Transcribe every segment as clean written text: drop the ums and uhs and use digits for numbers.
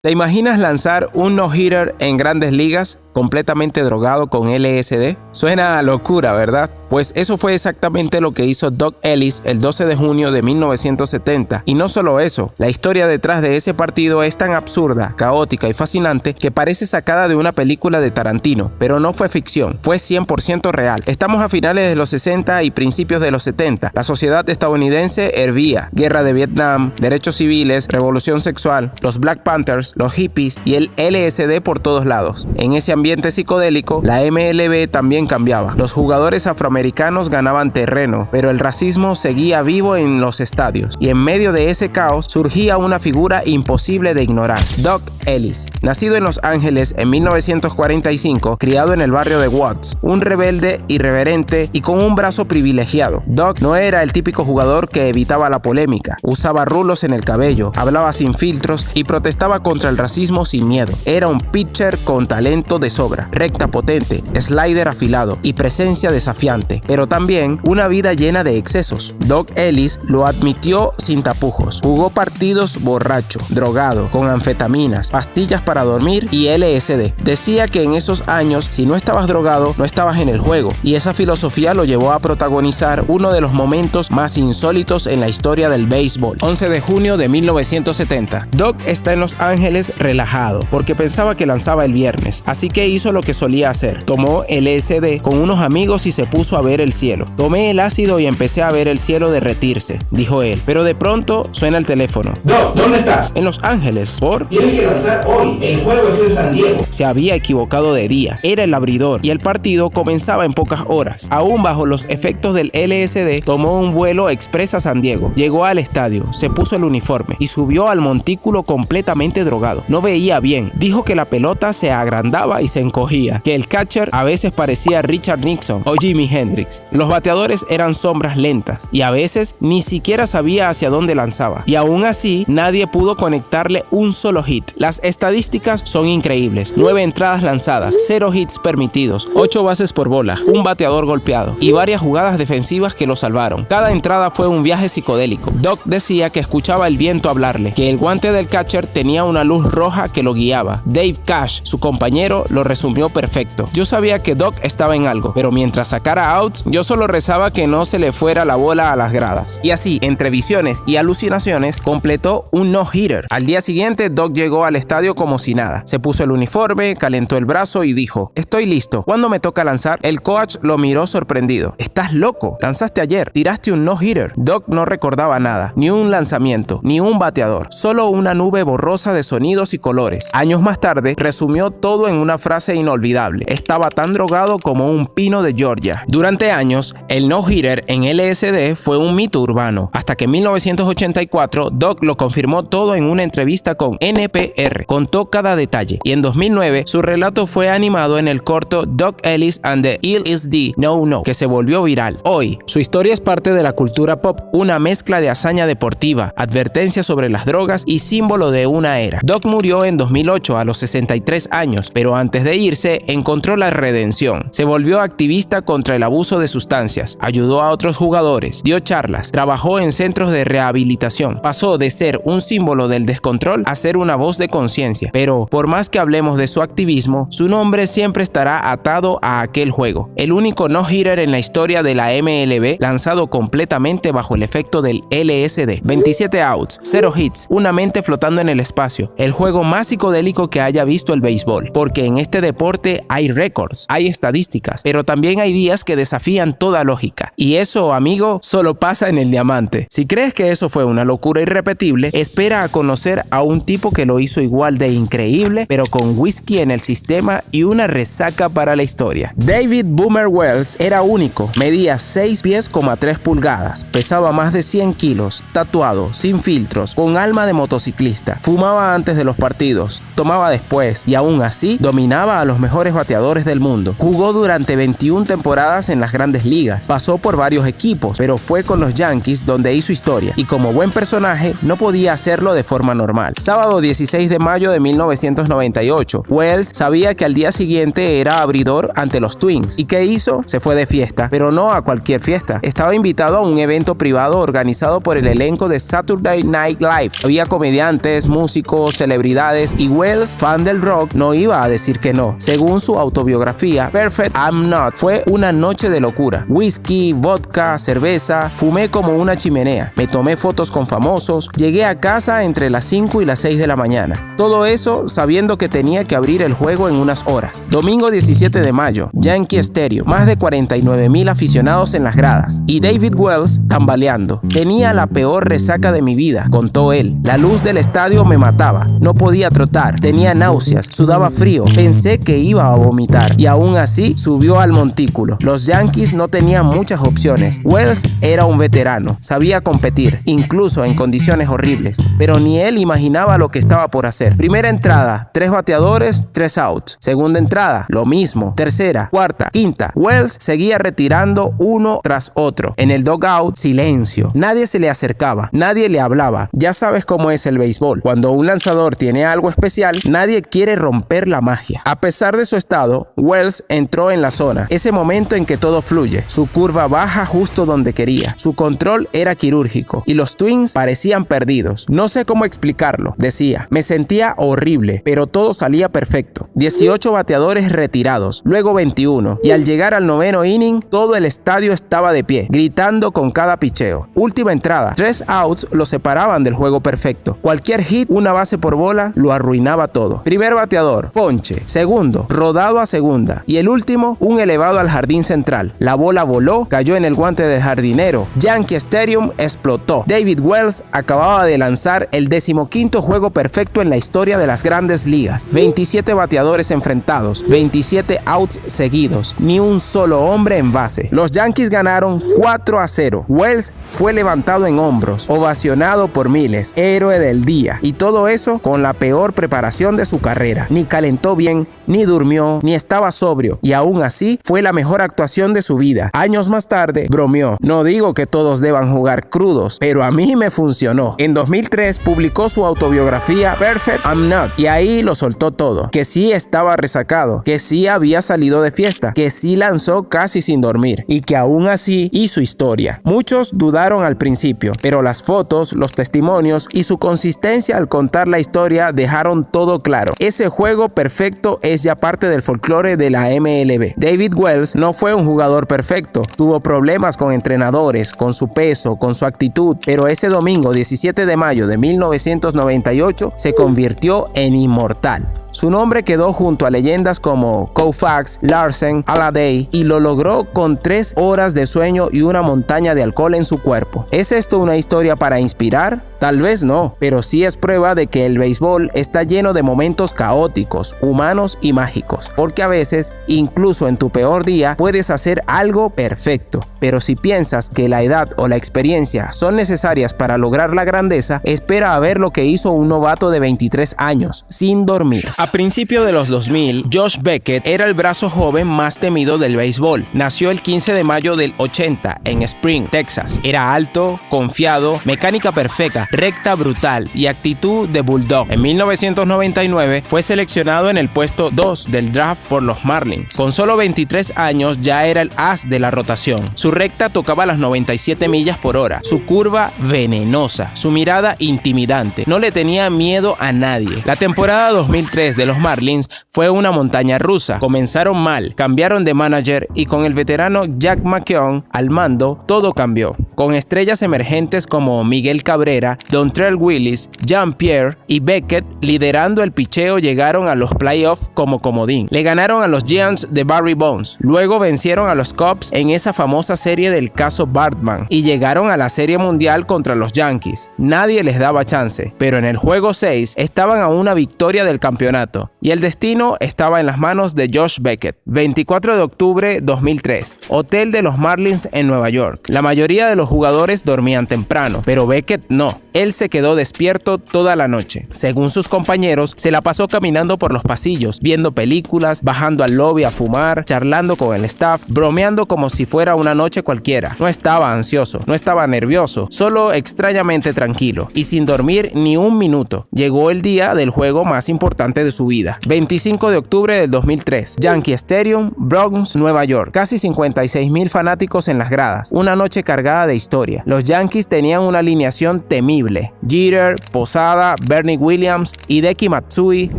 ¿Te imaginas lanzar un no-hitter en Grandes Ligas completamente drogado con LSD? Suena a locura, ¿verdad? Pues eso fue exactamente lo que hizo Doc Ellis el 12 de junio de 1970. Y no solo eso, la historia detrás de ese partido es tan absurda, caótica y fascinante que parece sacada de una película de Tarantino, pero no fue ficción, fue 100% real. Estamos a finales de los 60 y principios de los 70. La sociedad estadounidense hervía: guerra de Vietnam, derechos civiles, revolución sexual, los Black Panthers, los hippies y el LSD por todos lados. En ese ambiente psicodélico, la MLB también cambiaba. Los jugadores afroamericanos ganaban terreno, pero el racismo seguía vivo en los estadios. Y en medio de ese caos surgía una figura imposible de ignorar: Doc Ellis. Nacido en Los Ángeles en 1945, criado en el barrio de Watts, un rebelde irreverente y con un brazo privilegiado. Doc no era el típico jugador que evitaba la polémica. Usaba rulos en el cabello, hablaba sin filtros y protestaba contra el racismo sin miedo. Era un pitcher con talento de sobra, recta potente, slider afilado y presencia desafiante, pero también una vida llena de excesos. Doc Ellis lo admitió sin tapujos. Jugó partidos borracho, drogado, con anfetaminas, pastillas para dormir y LSD. Decía que en esos años, si no estabas drogado, no estabas en el juego, y esa filosofía lo llevó a protagonizar uno de los momentos más insólitos en la historia del béisbol. 11 de junio de 1970. Doc está en Los Ángeles relajado, porque pensaba que lanzaba el viernes, así que hizo lo que solía hacer. Tomó LSD con unos amigos y se puso a ver el cielo. Tomé el ácido y empecé a ver el cielo derretirse, dijo él. Pero de pronto suena el teléfono. Doc, ¿dónde estás? En Los Ángeles. ¿Por? Tienes que lanzar hoy. El juego es en San Diego. Se había equivocado de día. Era el abridor y el partido comenzaba en pocas horas. Aún bajo los efectos del LSD, tomó un vuelo express a San Diego. Llegó al estadio, se puso el uniforme y subió al montículo completamente drogado. No veía bien. Dijo que la pelota se agrandaba y se encogía, que el catcher a veces parecía Richard Nixon o Jimi Hendrix. Los bateadores eran sombras lentas y a veces ni siquiera sabía hacia dónde lanzaba. Y aún así, nadie pudo conectarle un solo hit. Las estadísticas son increíbles: 9 entradas lanzadas, 0 hits permitidos, 8 bases por bola, un bateador golpeado y varias jugadas defensivas que lo salvaron. Cada entrada fue un viaje psicodélico. Doc decía que escuchaba el viento hablarle, que el guante del catcher tenía una luz roja que lo guiaba. Dave Cash, su compañero, lo resumió perfecto: yo sabía que Doc estaba en algo, pero mientras sacara outs, yo solo rezaba que no se le fuera la bola a las gradas. Y así, entre visiones y alucinaciones, completó un no-hitter. Al día siguiente, Doc llegó al estadio como si nada. Se puso el uniforme, calentó el brazo y dijo: estoy listo. ¿Cuándo me toca lanzar? El coach lo miró sorprendido. ¿Estás loco? Lanzaste ayer. Tiraste un no-hitter. Doc no recordaba nada, ni un lanzamiento, ni un bateador, solo una nube borrosa de sonidos y colores. Años más tarde, resumió todo en una frase inolvidable: estaba tan drogado como un pino de Georgia. Durante años, el no-hitter en LSD fue un mito urbano, hasta que en 1984 Doc lo confirmó todo en una entrevista con NPR. Contó cada detalle y en 2009 su relato fue animado en el corto Doc Ellis and the LSD No, que se volvió viral. Hoy, su historia es parte de la cultura pop, una mezcla de hazaña deportiva, advertencia sobre las drogas y símbolo de una era. Doc murió en 2008 a los 63 años, pero antes de irse encontró la redención. Se volvió activista contra el abuso de sustancias, ayudó a otros jugadores, dio charlas, trabajó en centros de rehabilitación. Pasó de ser un símbolo del descontrol a ser una voz de conciencia. Pero por más que hablemos de su activismo, su nombre siempre estará atado a aquel juego. El único no-hitter en la historia de la MLB lanzado completamente bajo el efecto del LSD. 27 outs, 0 hits, una mente flotando en el espacio. El juego más psicodélico que haya visto el béisbol. Porque en este deporte hay récords, hay estadísticas, pero también hay días que desafían toda lógica. Y eso, amigo, solo pasa en el diamante. Si crees que eso fue una locura irrepetible, espera a conocer a un tipo que lo hizo igual de increíble, pero con whisky en el sistema y una resaca para la historia. David Boomer Wells era único. Medía 6 pies, 3 pulgadas. Pesaba más de 100 kilos. Tatuado, sin filtros, con alma de motociclista. Fumaba antes de los partidos, tomaba después y aún así dominaba a los mejores bateadores del mundo. Jugó durante 21 temporadas en las Grandes Ligas. Pasó por varios equipos, pero fue con los Yankees donde hizo historia y como buen personaje no podía hacerlo de forma normal. Sábado 16 de mayo de 1998. Wells sabía que al día siguiente era abridor ante los Twins. ¿Y qué hizo? Se fue de fiesta, pero no a cualquier fiesta. Estaba invitado a un evento privado organizado por el elenco de Saturday Night Live. Había comediantes, músicos, celebridades y Wells, fan del rock, no iba a decir que no. Según su autobiografía, Perfect I'm Not, fue una noche de locura. Whisky, vodka, cerveza, fumé como una chimenea, me tomé fotos con famosos, llegué a casa entre las 5 y las 6 de la mañana. Todo eso sabiendo que tenía que abrir el juego en unas horas. Domingo 17 de mayo, Yankee Stadium, más de 49,000 aficionados en las gradas y David Wells tambaleando. Tenía la peor resaca de mi vida, contó él. La luz del estadio me mataba, no podía trotar, tenía náuseas, sudaba frío, pensé que iba a vomitar y aún así subió al montículo. Los Yankees no tenían muchas opciones. Wells era un veterano, sabía competir, incluso en condiciones horribles, pero ni él imaginaba lo que estaba por hacer. Primera entrada, 3 bateadores, 3 outs. Segunda entrada, lo mismo. Tercera, cuarta, quinta. Wells seguía retirando uno tras otro. En el dugout, silencio. Nadie se le acercaba, nadie le hablaba. Ya sabes cómo es el béisbol. Cuando un lanzador tiene algo especial, nadie quiere romper la magia. A pesar de su estado, Wells entró en la zona. Ese momento en que todo fluye. Su curva baja justo donde quería. Su control era quirúrgico y los Twins parecían perdidos. No sé cómo explicarlo, decía. Me sentía horrible, pero todo salía perfecto. 18 bateadores retirados, luego 21. Y al llegar al 9º inning, todo el estadio estaba de pie, gritando con cada picheo. Última entrada. 3 outs lo separaban del juego perfecto. Cualquier hit, una base por bola, lo arruinaba todo. Primer bateador, ponche. Segundo, rodado a segunda. Y el último, un elevado al jardín central. La bola voló, cayó en el guante del jardinero. Yankee Stadium explotó. David Wells acababa de lanzar el 15º juego perfecto en la historia de las grandes ligas. 27 bateadores enfrentados, 27 outs seguidos, ni un solo hombre en base. Los Yankees ganaron 4-0. Wells fue levantado en hombros, ovacionado por miles, héroe del día. Y todo eso con la peor preparación de su carrera. Ni calentó bien, ni durmió, ni estaba sobrio. Y aún así fue la mejor actuación de su vida. Años más tarde, bromeó. No digo que todos deban jugar crudos, pero a mí me funcionó. En 2003 publicó su autobiografía Perfect I'm Not y ahí lo soltó todo. Que sí estaba resacado, que sí había salido de fiesta, que sí lanzó casi sin dormir y que aún así hizo historia. Muchos dudaron al principio, pero las fotos, los testimonios y su consistencia al contar la historia dejaron todo claro. Ese juego perfecto es ya parte del folclore de la MLB. David Wells no fue un jugador perfecto, tuvo problemas con entrenadores, con su peso, con su actitud, pero ese domingo 17 de mayo de 1998 se convirtió en inmortal. Su nombre quedó junto a leyendas como Koufax, Larsen, Halladay y lo logró con 3 horas de sueño y una montaña de alcohol en su cuerpo. ¿Es esto una historia para inspirar? Tal vez no, pero sí es prueba de que el béisbol está lleno de momentos caóticos, humanos y mágicos, porque a veces, incluso en tu peor día, puedes hacer algo perfecto. Pero si piensas que la edad o la experiencia son necesarias para lograr la grandeza, espera a ver lo que hizo un novato de 23 años, sin dormir. A principios de los 2000, Josh Beckett era el brazo joven más temido del béisbol. Nació el 15 de mayo del 80 en Spring, Texas. Era alto, confiado, mecánica perfecta, recta brutal y actitud de bulldog. En 1999 fue seleccionado en el puesto 2 del draft por los Marlins. Con solo 23 años ya era el as de la rotación. Su recta tocaba las 97 millas por hora. Su curva venenosa. Su mirada intimidante. No le tenía miedo a nadie. La temporada 2003 de los Marlins fue una montaña rusa. Comenzaron mal, cambiaron de manager y con el veterano Jack McKeown al mando, todo cambió. Con estrellas emergentes como Miguel Cabrera, Dontrelle Willis, Jean-Pierre y Beckett liderando el picheo, llegaron a los playoffs como comodín. Le ganaron a los Giants de Barry Bonds. Luego vencieron a los Cubs en esa famosa serie del caso Bartman y llegaron a la Serie Mundial contra los Yankees. Nadie les daba chance, pero en el juego 6 estaban a una victoria del campeonato y el destino estaba en las manos de Josh Beckett. 24 de octubre 2003, hotel de los Marlins en Nueva York. La mayoría de los jugadores dormían temprano, pero Beckett no. él se quedó despierto toda la noche. Según sus compañeros, se la pasó caminando por los pasillos, viendo películas, bajando al lobby a fumar, charlando con el staff, bromeando como si fuera una noche cualquiera. No estaba ansioso, no estaba nervioso, solo extrañamente tranquilo y sin dormir ni un minuto. Llegó el día del juego más importante de su vida. 25 de octubre del 2003, Yankee Stadium, Bronx, Nueva York. Casi 56,000 fanáticos en las gradas. Una noche cargada de historia. Los Yankees tenían una alineación temible. Jeter, Posada, Bernie Williams, Hideki Matsui,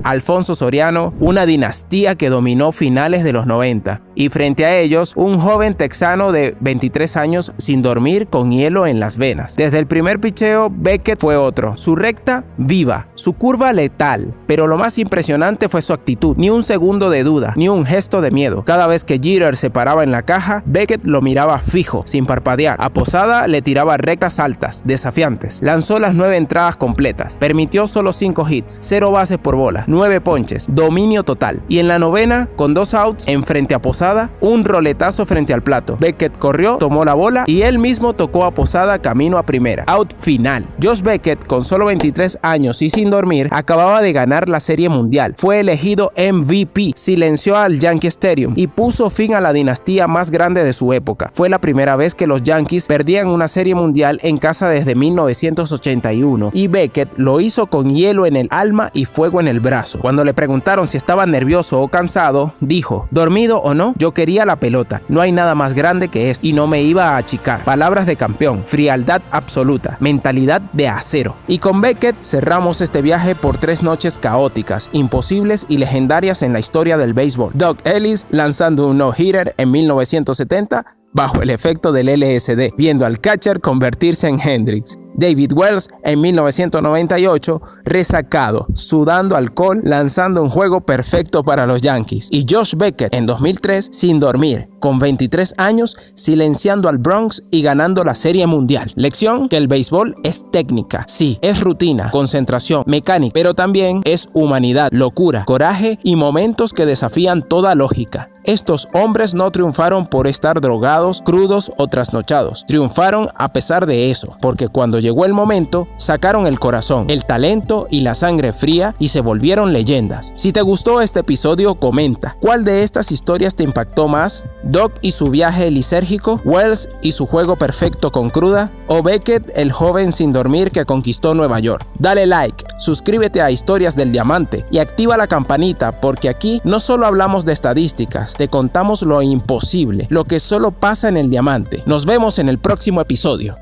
Alfonso Soriano, una dinastía que dominó finales de los 90. Y frente a ellos, un joven texano de 23 años sin dormir con hielo en las venas. Desde el primer picheo, Beckett fue otro. Su recta, viva. Su curva, letal. Pero lo más impresionante fue su actitud. Ni un segundo de duda, ni un gesto de miedo. Cada vez que Jeter se paraba en la caja, Beckett lo miraba fijo, sin parpadear. A Posada le tiraba rectas altas, desafiantes. Lanzó las 9 entradas completas. Permitió solo 5 hits, 0 bases por bola, 9 ponches, dominio total. Y en la novena, con 2 outs, enfrente a Posada, un roletazo frente al plato. Beckett corrió, tomó la bola y él mismo tocó a Posada camino a primera. Out final. Josh Beckett, con solo 23 años y sin dormir, acababa de ganar la Serie Mundial. Fue elegido MVP, silenció al Yankee Stadium y puso fin a la dinastía más grande de su época. Fue la primera vez que los Yankees perdían una Serie Mundial en casa desde 1981 y Beckett lo hizo con hielo en el alma y fuego en el brazo. Cuando le preguntaron si estaba nervioso o cansado, dijo: dormido o no, yo quería la pelota. No hay nada más grande que eso y no me iba a achicar. Palabras de campeón, frialdad absoluta, mentalidad de acero. Y con Beckett cerramos este viaje por 3 noches caóticas, imposibles y legendarias en la historia del béisbol. Doug Ellis lanzando un no-hitter en 1970 bajo el efecto del LSD, viendo al catcher convertirse en Hendrix. David Wells en 1998, resacado, sudando alcohol, lanzando un juego perfecto para los Yankees. Y Josh Beckett en 2003, sin dormir, con 23 años, silenciando al Bronx y ganando la Serie Mundial. Lección: que el béisbol es técnica, sí, es rutina, concentración, mecánica, pero también es humanidad, locura, coraje y momentos que desafían toda lógica. Estos hombres no triunfaron por estar drogados, crudos o trasnochados. Triunfaron a pesar de eso, porque cuando llegó el momento, sacaron el corazón, el talento y la sangre fría y se volvieron leyendas. Si te gustó este episodio, comenta. ¿Cuál de estas historias te impactó más? ¿Doc y su viaje lisérgico? ¿Wells y su juego perfecto con cruda? ¿O Beckett, el joven sin dormir que conquistó Nueva York? Dale like, suscríbete a Historias del Diamante y activa la campanita, porque aquí no solo hablamos de estadísticas, te contamos lo imposible, lo que solo pasa en el diamante. Nos vemos en el próximo episodio.